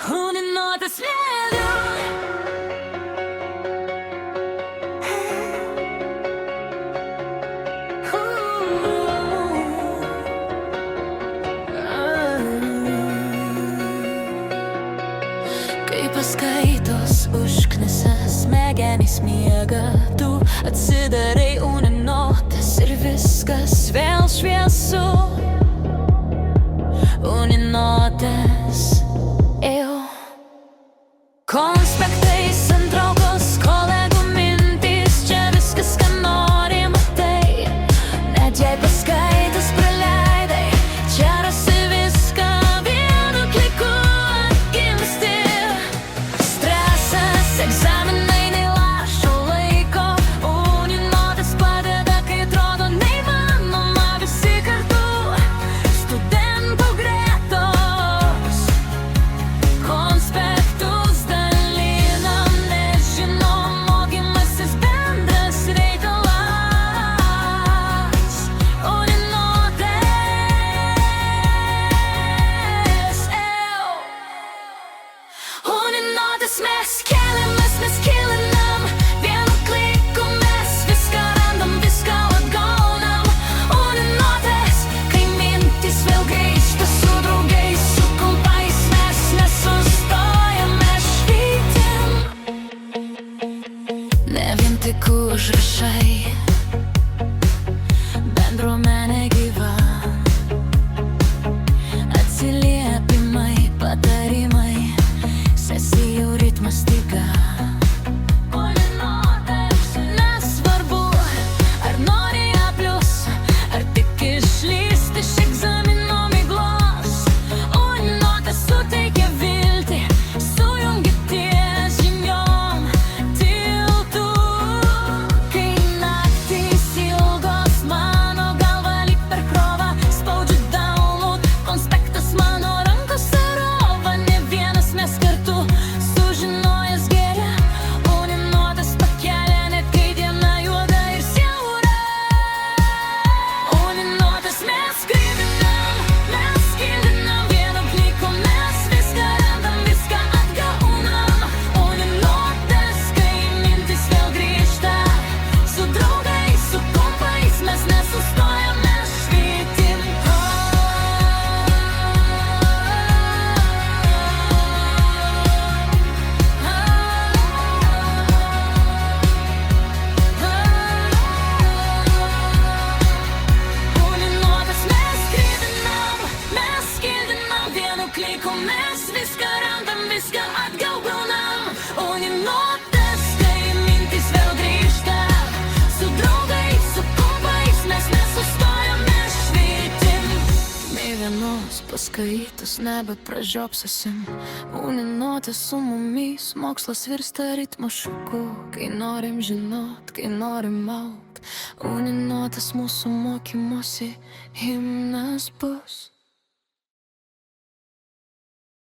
Uninuotas vėlių. Kai paskaitos užknisa smegenys miega, tu atsidarai uninotas ir viskas vėl šviesu. Uninotas jau konspektai, santraukos, kolegų mintys, čia viskas, ką nori, matai. Net jei paskaitas praleidai, čia rasi viską vienu kliku atgimsti. Stresas, egzaminai neilašo laiko, uninotas padeda, kai atrodo neįmanoma. Visi kartu, studentų gretos, konspektus dalinam, nežinom, mokymasis bendras reikalas. Uninotas mes keliamės, mes kilinam, vienu kliku mes viską randam, viską atgaunam. Uninotas, kai mintys vėl grįžta su draugais, su kompais, mes nesustojam, mes švytim. Ne vien tik užrašai, bendruomenė gyva, atsiliepimai, patarimai, sesijų ritmas staiga. Uninotas, nesvarbu, ar nori A+, ar tik išlįsti iš egzamino miglos. Uninotas suteikia viltį, sujungia ties žiniom tiltų. Kai naktys ilgos, mano galva lyg per krovą, spaudžiu download, konspektas mano rankose rova. Ne vienas mes kartu, sužinojęs geria, uninotas pakelia, net kai diena juoda ir siaura. Uninotas mes skraidinam, mes skildinam, vienu kliku mes viską randam, viską atgaunam. Uninotas, kai mintys vėl grįžta, su draugais, su kompais, mes nesustojam, mes švytim. Uninotas mes skildinam, vienu kliku mes viską randam, viską atgaunam. Uninotas, kai mintys vėl grįžta, su draugais, su kompais, mes nesustojam, mes švytim. Nei vienos paskaitos nebepražiopsasim, uninotas su mumis, mokslas virsta ritmo šoku. Kai norim žinot, kai norim augt, uninotas mūsų mokymosi himnas bus.